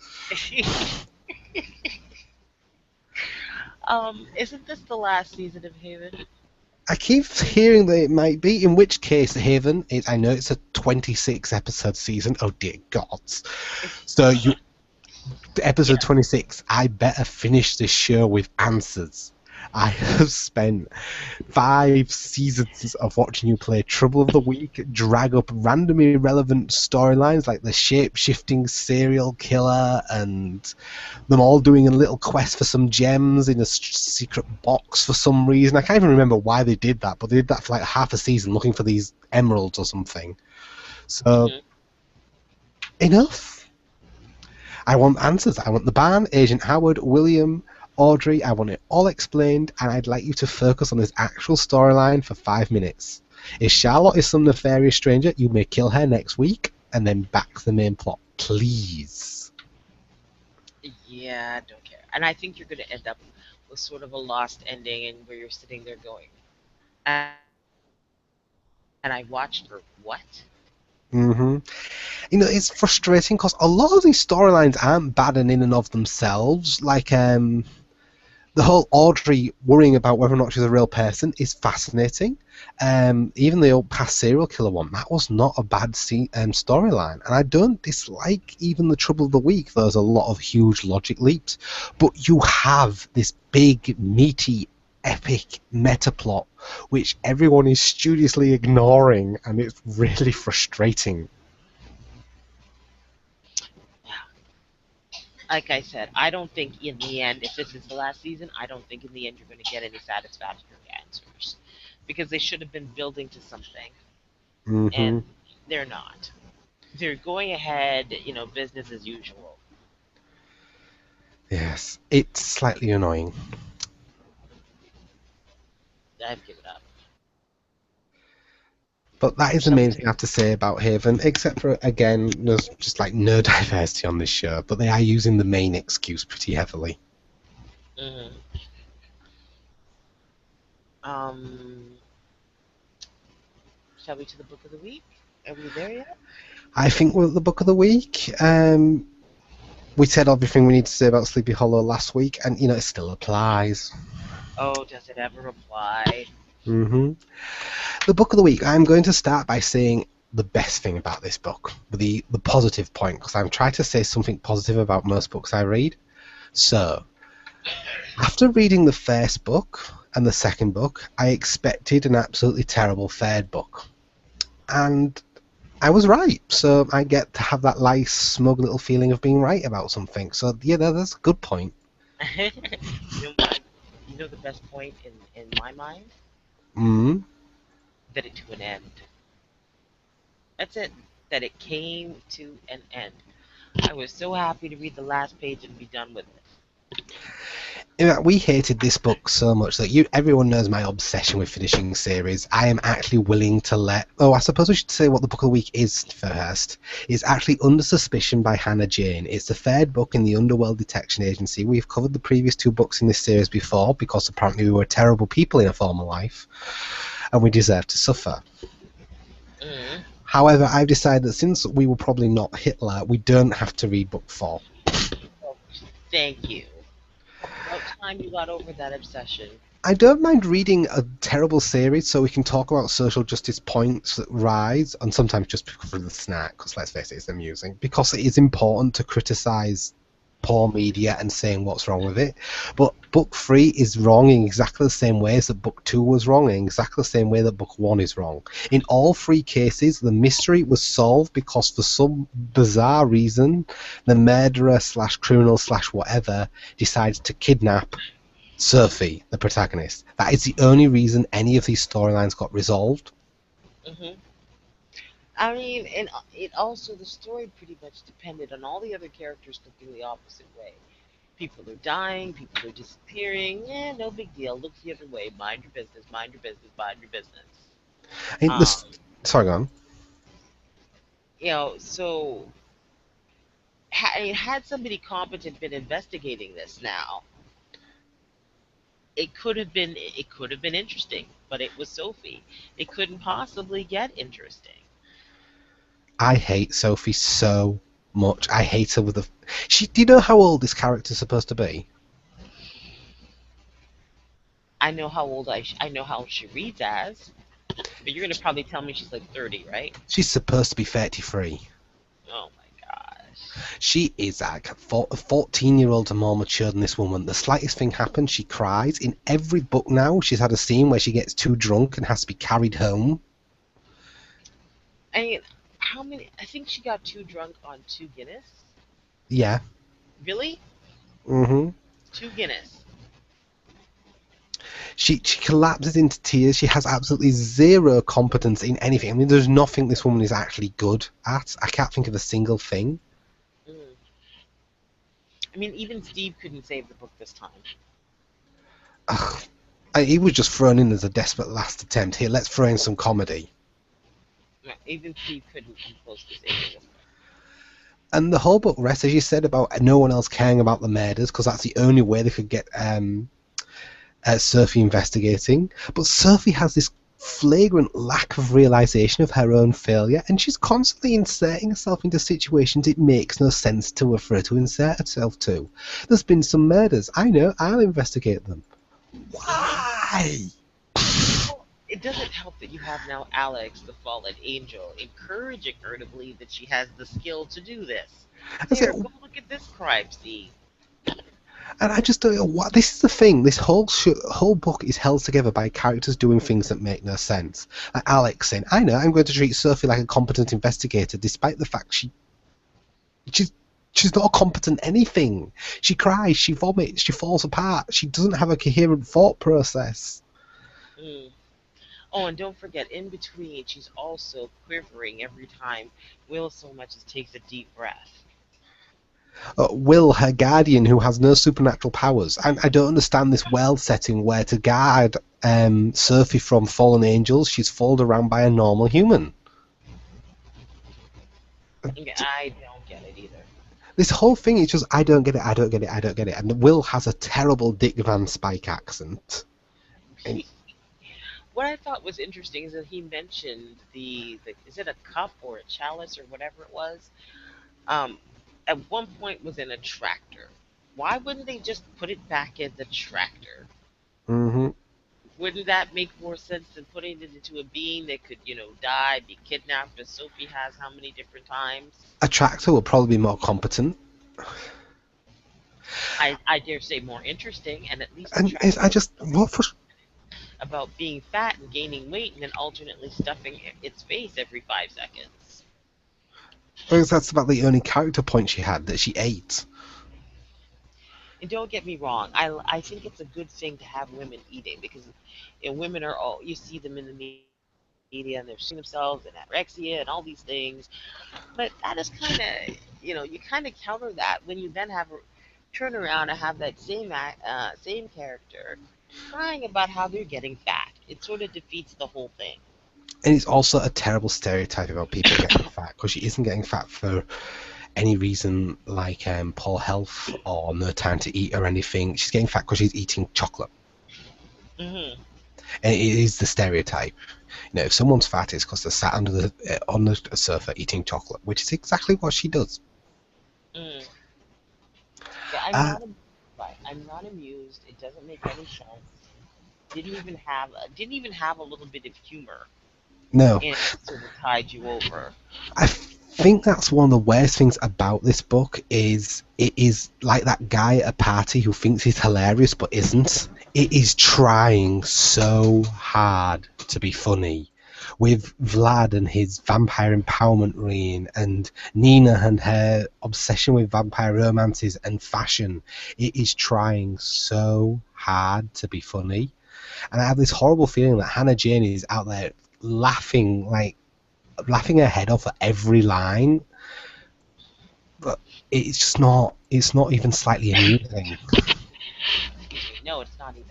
Isn't this the last season of Haven? I keep hearing that it might be, in which case, Haven, I know it's a 26 episode season. Oh dear gods. So episode Yeah. 26, I better finish this show with answers. I have spent 5 seasons of watching you play Trouble of the Week, drag up random irrelevant storylines like the shape-shifting serial killer and them all doing a little quest for some gems in a secret box for some reason. I can't even remember why they did that, but they did that for like half a season looking for these emeralds or something. So, Hmm. enough. I want answers. I want the band, Agent Howard, William, Audrey. I want it all explained, and I'd like you to focus on this actual storyline for 5 minutes. If Charlotte is some nefarious stranger, you may kill her next week, and then back to the main plot, please. Yeah, I don't care. And I think you're going to end up with sort of a lost ending, and where you're sitting there going, and I watched for what? hmm it's frustrating because a lot of these storylines aren't bad in and of themselves. Like the whole Audrey worrying about whether or not she's a real person is fascinating. Even the old past serial killer one, that was not a bad storyline. And I don't dislike even the Trouble of the Week. There's a lot of huge logic leaps. But you have this big, meaty, epic meta plot, which everyone is studiously ignoring, and it's really frustrating. Like I said, I don't think in the end, if this is the last season, I don't think in the end you're going to get any satisfactory answers, because they should have been building to something, and hmm they're not. They're going ahead, business as usual. Yes, it's slightly annoying. I've given up. But that is the main Something. thing I have to say about Haven, except for, again, there's just like no diversity on this show, but they are using the main excuse pretty heavily. Hmm. Um, shall we to the book of the week? Are we there yet? I think we're at the book of the week. We said everything we need to say about Sleepy Hollow last week, and it still applies. Oh, does it ever apply? hmm The book of the week. I'm going to start by saying the best thing about this book, the positive point, because I'm trying to say something positive about most books I read. So, after reading the first book and the second book, I expected an absolutely terrible third book. And I was right. So I get to have that nice, smug little feeling of being right about something. So, yeah, that's a good point. you know what? You know the best point in my mind, Mm. that it to an end. That's it. That it came to an end. I was so happy to read the last page and be done with it. We hated this book so much that everyone knows my obsession with finishing series. I am actually willing to let. Oh, I suppose we should say what the book of the week is first. It's actually Under Suspicion by Hannah Jane. It's the third book in the Underworld Detection Agency. We've covered the previous 2 books in this series before because apparently we were terrible people in a former life, and we deserve to suffer. Mm. However, I've decided that since we were probably not Hitler, we don't have to read book 4. Oh, thank you. About time you got over that obsession. I don't mind reading a terrible series so we can talk about social justice points that rise, and sometimes just for the snack, because let's face it, it's amusing. Because it is important to criticise poor media and saying what's wrong with it. But book 3 is wrong in exactly the same ways that book 2 was wrong, in exactly the same way that book 1 is wrong. In all 3 cases, the mystery was solved because for some bizarre reason, the murderer slash criminal slash whatever decides to kidnap Sophie, the protagonist. That is the only reason any of these storylines got resolved. Hmm. I mean, and it also, the story pretty much depended on all the other characters looking the opposite way. People are dying, people are disappearing. Yeah, no big deal. Look the other way. Mind your business. Mind your business. Mind your business. In this, Um, sorry, go on. so I mean, had somebody competent been investigating this now, it could have been interesting, but it was Sophie. It couldn't possibly get interesting. I hate Sophie so much. I hate her with a. She. Do you know how old this character's supposed to be? I know how old she reads as, but you're gonna probably tell me she's like 30, right? She's supposed to be 33. Oh my gosh. She is like a 14-year-old and more mature than this woman. The slightest thing happens, she cries. In every book now, she's had a scene where she gets too drunk and has to be carried home. I mean, how many? I think she got too drunk on two Guinness. Yeah. Really? hmm Two Guinness. She collapses into tears. She has absolutely zero competence in anything. I mean, there's nothing this woman is actually good at. I can't think of a single thing. Mm. I mean, even Steve couldn't save the book this time. Ugh. He was just thrown in as a desperate last attempt. Here, let's throw in some comedy. Yeah, even Steve couldn't come close to saving this book. And the whole book rests, as you said, about no one else caring about the murders, because that's the only way they could get Sophie investigating. But Sophie has this flagrant lack of realization of her own failure, and she's constantly inserting herself into situations it makes no sense to her for her to insert herself to. There's been some murders. I know, I'll investigate them. Hmm. Why? Well, it doesn't help that you have now Alex, the fallen angel, encouraging her to believe that she has the skill to do this. I said, Here, go look at this crime scene. and I just don't know what. This is the thing. This whole book is held together by characters doing things that make no sense. Like Alex saying, "I know, I'm going to treat Sophie like a competent investigator," despite the fact she's she's not a competent anything. She cries, she vomits, she falls apart. She doesn't have a coherent thought process. Mm. Oh, and don't forget, in between, she's also quivering every time Will so much as takes a deep breath. Will, her guardian, who has no supernatural powers, and I don't understand this world setting where to guard Sophie from fallen angels, she's followed around by a normal human. Yeah, I don't get it either. This whole thing is just I don't get it, I don't get it, I don't get it. And Will has a terrible Dick Van Spike accent. And What I thought was interesting is that he mentioned the is it a cup or a chalice or whatever it was? Um, at one point was in a tractor. Why wouldn't they just put it back in the tractor? hmm Wouldn't that make more sense than putting it into a being that could, die, be kidnapped, as Sophie has how many different times? a tractor will probably be more competent. I dare say more interesting, and at least the And tractor I was just what for? about being fat and gaining weight and then alternately stuffing its face every 5 seconds. That's about the only character point she had that she ate. And don't get me wrong, I think it's a good thing to have women eating because women are all you see them in the media and they're seeing themselves and anorexia and all these things. But that is kind of you kind of counter that when you then have a turn around and have that same character crying about how they're getting fat. It sort of defeats the whole thing. And it's also a terrible stereotype about people getting fat because she isn't getting fat for any reason like poor health or no time to eat or anything. She's getting fat because she's eating chocolate. Hmm. And it is the stereotype. If someone's fat, it's because they're sat under on the sofa eating chocolate, which is exactly what she does. Mm. Yeah, Uh, I'm not amused. It doesn't make any sense. Didn't even have a little bit of humor no, in it to sort of tide you over. I think that's one of the worst things about this book is it is like that guy at a party who thinks he's hilarious but isn't. It is trying so hard to be funny. With Vlad and his vampire empowerment reign, and Nina and her obsession with vampire romances and fashion, it is trying so hard to be funny. And I have this horrible feeling that Hannah Jane is out there laughing her head off at every line, but it's just not. It's not even slightly amusing. Excuse me. No, it's not even.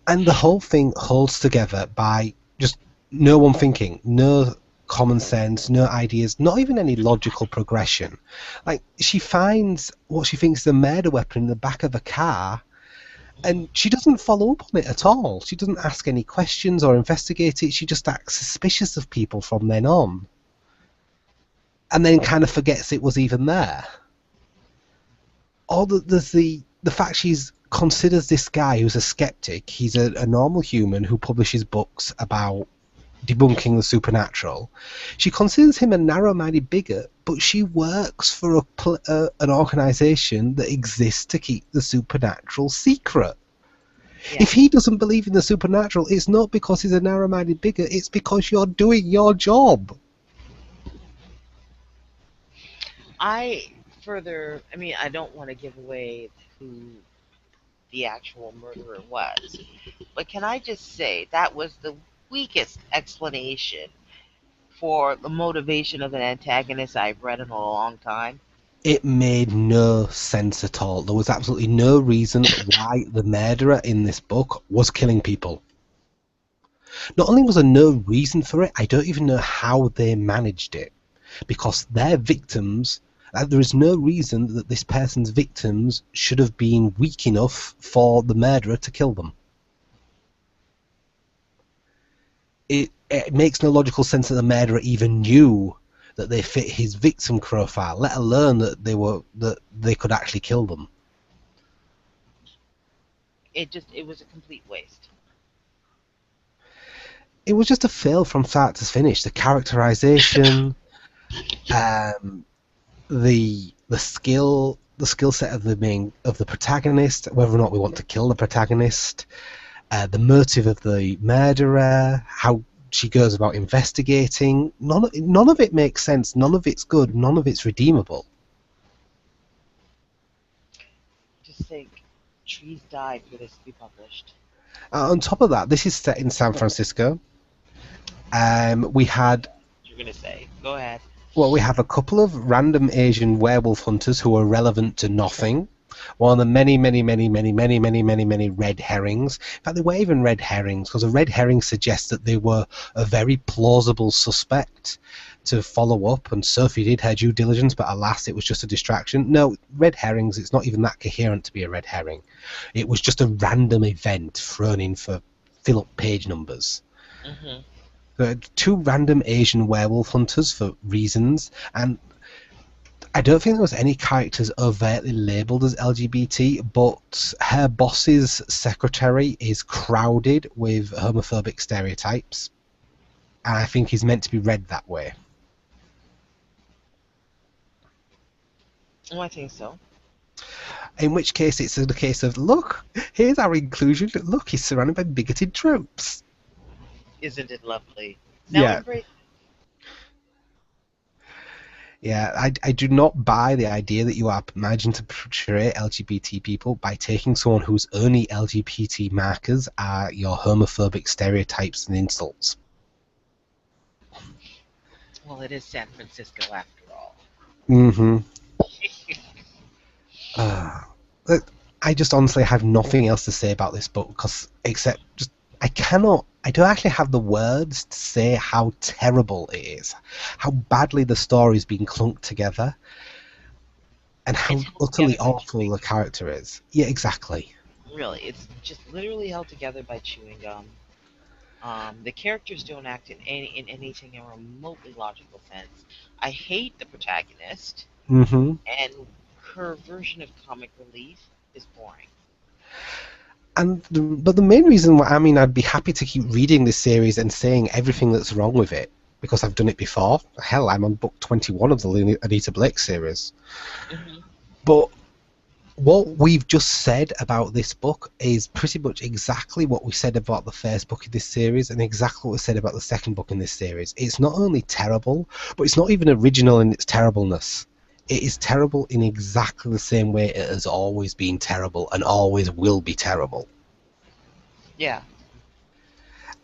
And the whole thing holds together by just no one thinking, no common sense, no ideas, not even any logical progression. Like she finds what she thinks is a murder weapon in the back of a car, Mhm. And she doesn't follow up on it at all. She doesn't ask any questions or investigate it. She just acts suspicious of people from then on. And then kind of forgets it was even there. Or there's the fact she's considers this guy who's a skeptic. He's a normal human who publishes books about debunking the supernatural. She considers him a narrow-minded bigot, but she works for an organisation that exists to keep the supernatural secret. Yeah. If he doesn't believe in the supernatural, it's not because he's a narrow-minded bigot. It's because you're doing your job. I I mean, I don't want to give away who the actual murderer was, but can I just say that was the weakest explanation for the motivation of an antagonist I've read in a long time. It made no sense at all. There was absolutely no reason why the murderer in this book was killing people. Not only was there no reason for it, I don't even know how they managed it. Because their victims, there is no reason that this person's victims should have been weak enough for the murderer to kill them. It makes no logical sense that the murderer even knew that they fit his victim profile, let alone that they could actually kill them. It was a complete waste. It was just a fail from start to finish. The characterization, um, the skill set of the protagonist, whether or not we want to kill the protagonist, the motive of the murderer, how she goes about investigating. None of it makes sense. None of it's good. None of it's redeemable. Just think, trees died for this to be published. On top of that, this is set in San Francisco. We had You're gonna say, go ahead. we have a couple of random Asian werewolf hunters who are relevant to nothing. One of the many red herrings. In fact, they were even red herrings because a red herring suggests that they were a very plausible suspect to follow up, and Sophie did her due diligence, but alas, it was just a distraction. No, red herrings, it's not even that coherent to be a red herring. It was just a random event thrown in for fill up page numbers. Hmm. Two random Asian werewolf hunters for reasons, and I don't think there was any characters overtly labelled as LGBT, but her boss's secretary is crowded with homophobic stereotypes, and I think he's meant to be read that way. Oh, I think so. In which case, it's the case of look, here's our inclusion. Look, he's surrounded by bigoted tropes. Isn't it lovely? Now Yeah, embrace. yeah. I do not buy the idea that you are managing to portray LGBT people by taking someone whose only LGBT markers are your homophobic stereotypes and insults. Well, it is San Francisco after all. Mm-hmm. I just honestly have nothing else to say about this book because except just I don't actually have the words to say how terrible it is, how badly the story's been clunked together, and It's how held utterly together by awful chewing the gum. character is. Yeah, exactly. Really, it's just literally held together by chewing gum. The characters don't act in anything in a remotely logical sense. I hate the protagonist, Mm-hmm. and her version of comic relief is boring. But the main reason why, I mean, I'd be happy to keep reading this series and saying everything that's wrong with it because I've done it before. Hell, I'm on book 21 of the Anita Blake series. Hmm. But what we've just said about this book is pretty much exactly what we said about the first book in this series and exactly what we said about the second book in this series. It's not only terrible, but it's not even original in its terribleness. It is terrible in exactly the same way it has always been terrible and always will be terrible. Yeah.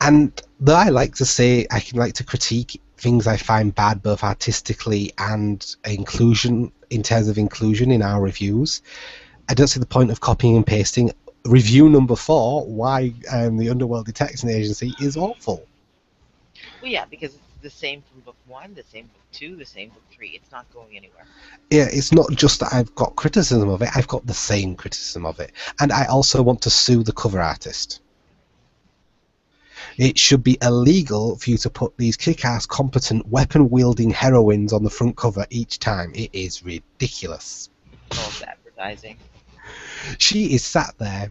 And though I like to say I can like to critique things I find bad both artistically and inclusion in terms of inclusion in our reviews, I don't see the point of copying and pasting review number 4 why the Underworld Detection Agency is awful. Well, yeah, because the same from book one, the same book two, the same book three. It's not going anywhere. Yeah, it's not just that I've got criticism of it, I've got the same criticism of it. And I also want to sue the cover artist. It should be illegal for you to put these kick-ass, competent, weapon-wielding heroines on the front cover each time. It is ridiculous. False advertising. She is sat there,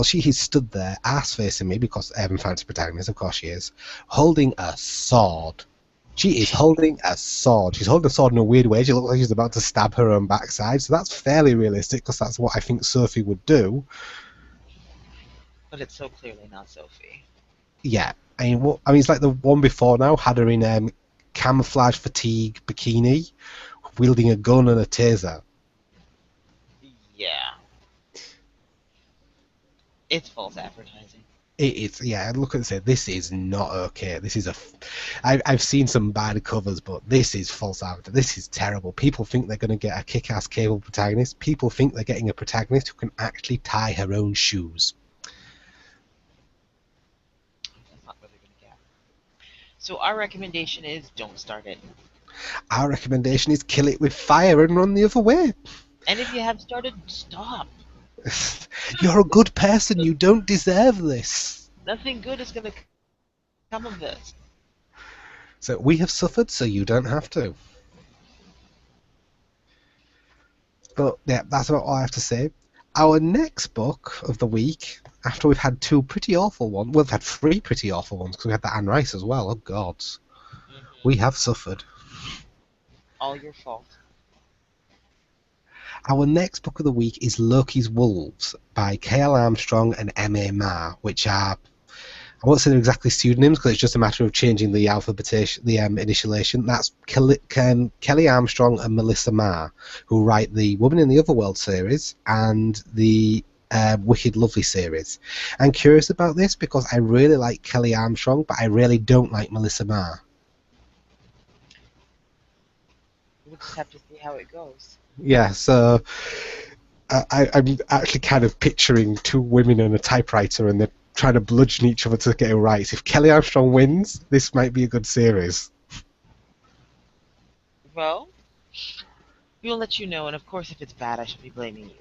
she is stood there, ass facing me, because fancy protagonist, of course she is, holding a sword. She is holding a sword. She's holding a sword in a weird way. She looks like she's about to stab her own backside, so that's fairly realistic, because that's what I think Sophie would do. But it's so clearly not Sophie. Yeah. It's like the one before now had her in camouflage fatigue bikini, wielding a gun and a taser. Yeah. It's false advertising. It is, yeah. Look and say this is not okay. This is I've seen some bad covers, but this is false advertising. This is terrible. People think they're going to get a kick-ass cable protagonist. People think they're getting a protagonist who can actually tie her own shoes. That's not what they're going to get. So our recommendation is don't start it. Our recommendation is kill it with fire and run the other way. And if you have started, stop. You're a good person. You don't deserve this. Nothing good is going to come of this. So we have suffered, so you don't have to. But yeah, that's about all I have to say. Our next book of the week, after we've had two pretty awful ones, we've had three pretty awful ones because we had the Anne Rice as well. Oh God, we have suffered. All your fault. Our next book of the week is Loki's Wolves by K.L. Armstrong and M.A. Marr, which are, I won't say they're exactly pseudonyms because it's just a matter of changing the alphabetation, the initialation. That's Kelly Armstrong and Melissa Marr, who write the Woman in the Otherworld series and the Wicked Lovely series. I'm curious about this because I really like Kelly Armstrong, but I really don't like Melissa Marr. We'll just have to see how it goes. Yeah, so I'm actually kind of picturing two women and a typewriter, and they're trying to bludgeon each other to get it right. If Kelly Armstrong wins, this might be a good series. Well, we'll let you know, and of course, if it's bad, I should be blaming you.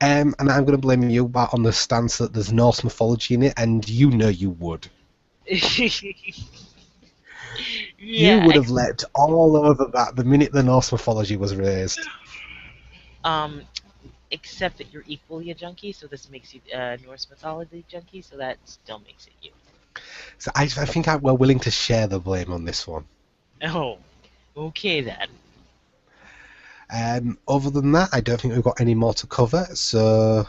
And I'm going to blame you on the stance that there's Norse mythology in it, and you know you would. Yeah, you would have leapt all over that the minute the Norse mythology was raised. Except that you're equally a junkie, so this makes you Norse mythology junkie, so that still makes it you. So I think we're willing to share the blame on this one. Oh, okay then. Other than that, I don't think we've got any more to cover, so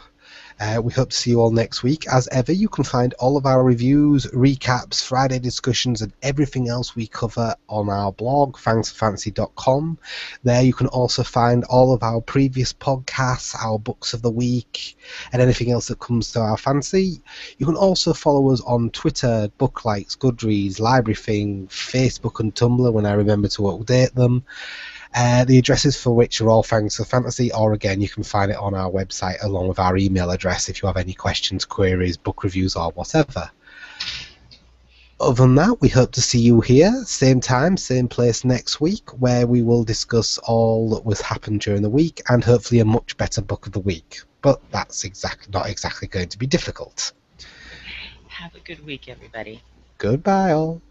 we hope to see you all next week. As ever, you can find all of our reviews, recaps, Friday discussions, and everything else we cover on our blog, fangsforfantasy.com. There you can also find all of our previous podcasts, our books of the week, and anything else that comes to our fancy. You can also follow us on Twitter, Booklikes, Goodreads, Library Thing, Facebook and Tumblr when I remember to update them. The addresses for which are all Fangs for Fantasy, or again, you can find it on our website along with our email address if you have any questions, queries, book reviews, or whatever. Other than that, we hope to see you here, same time, same place next week, where we will discuss all that was happened during the week and hopefully a much better book of the week. But that's not exactly going to be difficult. Have a good week, everybody. Goodbye, all.